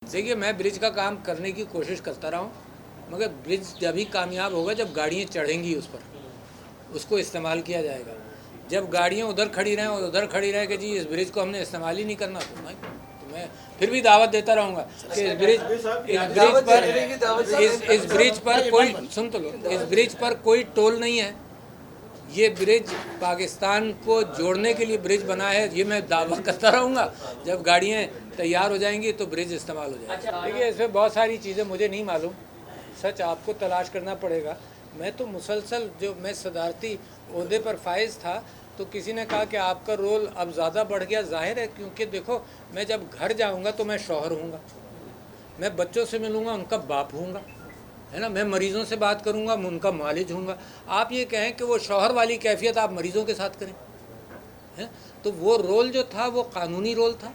देखिए, मैं ब्रिज का काम करने की कोशिश करता रहा हूँ, मगर ब्रिज जभी कामयाब होगा जब गाड़ियाँ चढ़ेंगी उस पर, उसको इस्तेमाल किया जाएगा। जब गाड़ियाँ उधर खड़ी रहें और उधर खड़ी रहे कि जी इस ब्रिज को हमने इस्तेमाल ही नहीं करना, तो मैं फिर भी दावत देता रहूँगा कि इस ब्रिज पर कोई, सुन तो लो, इस ब्रिज पर कोई टोल नहीं है। ये ब्रिज पाकिस्तान को जोड़ने के लिए ब्रिज बना है, ये मैं दावा करता रहूँगा। जब गाड़ियाँ तैयार हो जाएंगी तो ब्रिज इस्तेमाल हो जाएगा। देखिए, इसमें बहुत सारी चीज़ें मुझे नहीं मालूम, सच आपको तलाश करना पड़ेगा। मैं तो मुसलसल, जो मैं सदारती ओहदे पर फाइज था, तो किसी ने कहा कि आपका रोल अब ज़्यादा बढ़ गया। जाहिर है, क्योंकि देखो, मैं जब घर जाऊँगा तो मैं शौहर हूँगा, मैं बच्चों से मिलूँगा, उनका बाप हूँगा, है ना। मैं मरीज़ों से बात करूँगा, मैं उनका मालिज हूँगा। आप ये कहें कि वो शौहर वाली कैफियत आप मरीज़ों के साथ करें, है? तो वो रोल जो था वो कानूनी रोल था।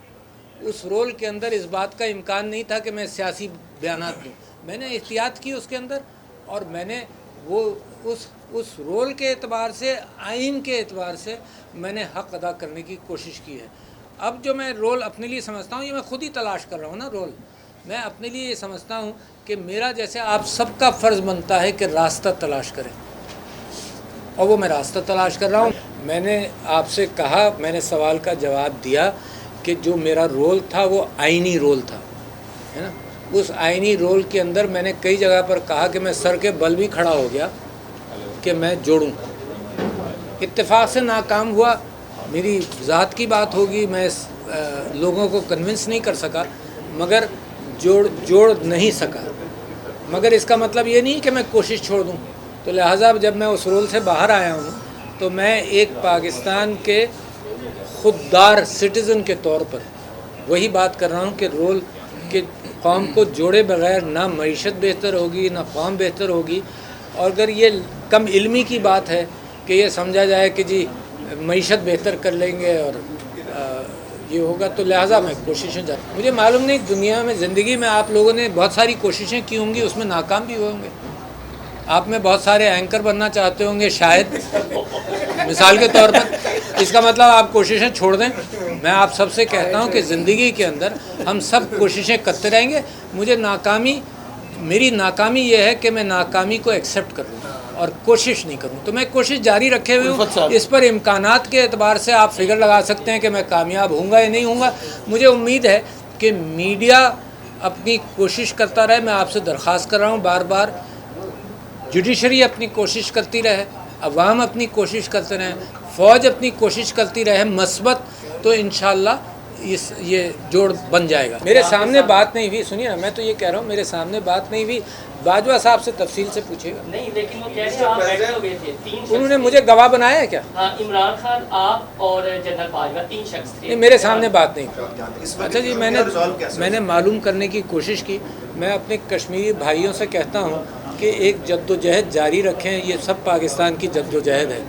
उस रोल के अंदर इस बात का इम्कान नहीं था कि मैं सियासी बयानात दूँ। मैंने एहतियात की उसके अंदर, और मैंने वो उस रोल के एतबार से, आइन के एतबार से मैंने हक़ अदा करने की कोशिश की है। अब जो मैं रोल अपने लिए समझता हूँ, ये मैं खुद ही तलाश कर रहा हूँ ना रोल। मैं अपने लिए ये समझता हूँ कि मेरा, जैसे आप सबका फ़र्ज़ बनता है कि रास्ता तलाश करें, और वो मैं रास्ता तलाश कर रहा हूँ। मैंने आपसे कहा, मैंने सवाल का जवाब दिया कि जो मेरा रोल था वो आइनी रोल था, है ना। उस आइनी रोल के अंदर मैंने कई जगह पर कहा कि मैं सर के बल भी खड़ा हो गया कि मैं जोड़ूं। इत्तेफाक से नाकाम हुआ, मेरी ज़ात की बात होगी, मैं लोगों को कन्विंस नहीं कर सका, मगर जोड़ नहीं सका। मगर इसका मतलब ये नहीं कि मैं कोशिश छोड़ दूं। तो लिहाजा जब मैं उस रोल से बाहर आया हूं, तो मैं एक पाकिस्तान के खुददार सिटीज़न के तौर पर वही बात कर रहा हूं कि रोल कि कौम को जोड़े बगैर ना मईशत बेहतर होगी, ना कौम बेहतर होगी। और अगर ये कम इल्मी की बात है कि ये समझा जाए कि जी मईशत बेहतर कर लेंगे और ये होगा, तो लिहाजा मैं कोशिशें मुझे मालूम नहीं, दुनिया में, ज़िंदगी में आप लोगों ने बहुत सारी कोशिशें की होंगी, उसमें नाकाम भी हुए होंगे। आप में बहुत सारे एंकर बनना चाहते होंगे शायद, मिसाल के तौर पर। इसका मतलब आप कोशिशें छोड़ दें। मैं आप सबसे कहता हूं कि ज़िंदगी के अंदर हम सब कोशिशें करते रहेंगे। मेरी नाकामी ये है कि मैं नाकामी को एक्सेप्ट कर लूँ और कोशिश नहीं करूँ। तो मैं कोशिश जारी रखे हुए हूँ। इस पर इम्कानात के एतबार से आप फिगर लगा सकते हैं कि मैं कामयाब होऊंगा या नहीं होऊंगा। मुझे उम्मीद है कि मीडिया अपनी कोशिश करता रहे। मैं आपसे दरख्वास्त कर रहा हूँ बार बार, जुडिशरी अपनी कोशिश करती रहे, अवाम अपनी कोशिश करते रहें, फ़ौज अपनी कोशिश करती रहे मस्बत, तो इंशाअल्लाह ये जोड़ बन जाएगा। मेरे सामने बात नहीं हुई, सुनिए ना, मैं तो ये कह रहा हूँ, मेरे सामने बात नहीं हुई। बाजवा साहब से तफसील से पूछेगा। नहीं, लेकिन वो कह रहे हैं आप बैठे हो गए थे, तीन उन्होंने मुझे गवाह बनाया है क्या? हाँ, इमरान खान, आप और जनरल बाजवा, 3 शख्स थे। नहीं, मेरे सामने बात नहीं। अच्छा जी, मैंने मालूम करने की कोशिश की। मैं अपने कश्मीरी भाइयों से कहता हूँ कि एक जद्दोजहद जारी रखें। ये सब पाकिस्तान की जद्दोजहद है,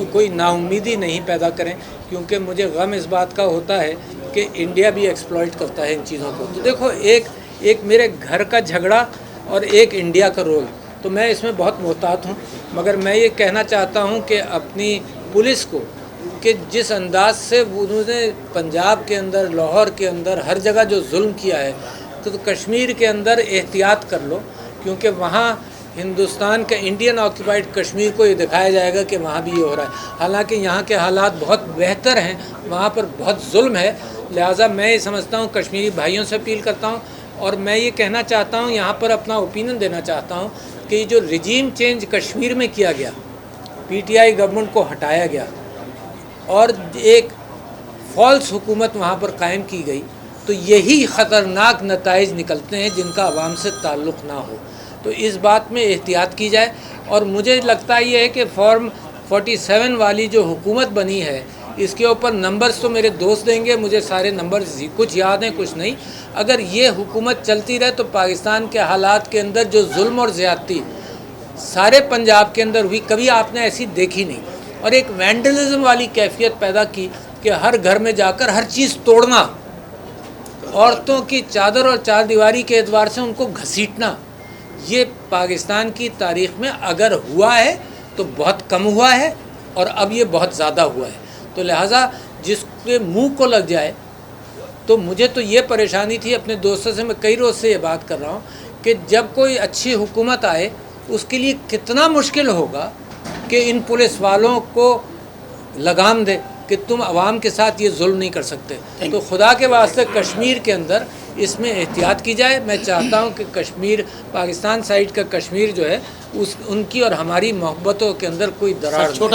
कोई नाउम्मीदी नहीं पैदा करें, क्योंकि मुझे गम इस बात का होता है कि इंडिया भी एक्सप्लॉइट करता है इन चीज़ों को। तो देखो, एक मेरे घर का झगड़ा और एक इंडिया का रोल, तो मैं इसमें बहुत मोहतात हूँ। मगर मैं ये कहना चाहता हूँ कि अपनी पुलिस को, कि जिस अंदाज से उन्होंने पंजाब के अंदर, लाहौर के अंदर, हर जगह जो जुल्म किया है, तो कश्मीर के अंदर एहतियात कर लो, क्योंकि वहाँ हिंदुस्तान के इंडियन ऑक्यूपाइड कश्मीर को ये दिखाया जाएगा कि वहाँ भी ये हो रहा है। हालांकि यहाँ के हालात बहुत बेहतर हैं, वहाँ पर बहुत जुल्म है। लिहाजा मैं ये समझता हूँ, कश्मीरी भाइयों से अपील करता हूँ, और मैं ये कहना चाहता हूँ, यहाँ पर अपना ओपिनियन देना चाहता हूँ कि जो रिजीम चेंज कश्मीर में किया गया, PTI गवर्नमेंट को हटाया गया और एक फॉल्स हुकूमत वहाँ पर कायम की गई, तो यही ख़तरनाक नताइज निकलते हैं जिनका आवाम से ताल्लुक़ ना हो। तो इस बात में एहतियात की जाए। और मुझे लगता ये है कि फॉर्म 47 वाली जो हुकूमत बनी है, इसके ऊपर नंबर्स तो मेरे दोस्त देंगे, मुझे सारे नंबर्स कुछ याद हैं कुछ नहीं। अगर ये हुकूमत चलती रहे तो पाकिस्तान के हालात के अंदर जो जुल्म और ज़्यादती सारे पंजाब के अंदर हुई, कभी आपने ऐसी देखी नहीं। और एक वैंडलिज्म वाली कैफियत पैदा की कि हर घर में जाकर हर चीज़ तोड़ना, औरतों की चादर और चारदीवारी के एतबार से उनको घसीटना, ये पाकिस्तान की तारीख़ में अगर हुआ है तो बहुत कम हुआ है, और अब ये बहुत ज़्यादा हुआ है। तो लिहाजा जिसके मुंह को लग जाए تو مجھے تو یہ پریشانی تھی، اپنے دوستوں سے میں کئی روز سے یہ بات کر رہا ہوں کہ جب کوئی اچھی حکومت آئے اس کے لیے کتنا مشکل ہوگا کہ ان پولیس والوں کو لگام دے کہ تم عوام کے ساتھ یہ ظلم نہیں کر سکتے. تو خدا کے واسطے کشمیر کے اندر اس میں احتیاط کی جائے. میں چاہتا ہوں کہ کشمیر، پاکستان سائڈ کا کشمیر جو ہے، ان کی اور ہماری محبتوں کے اندر کوئی درار نہیں.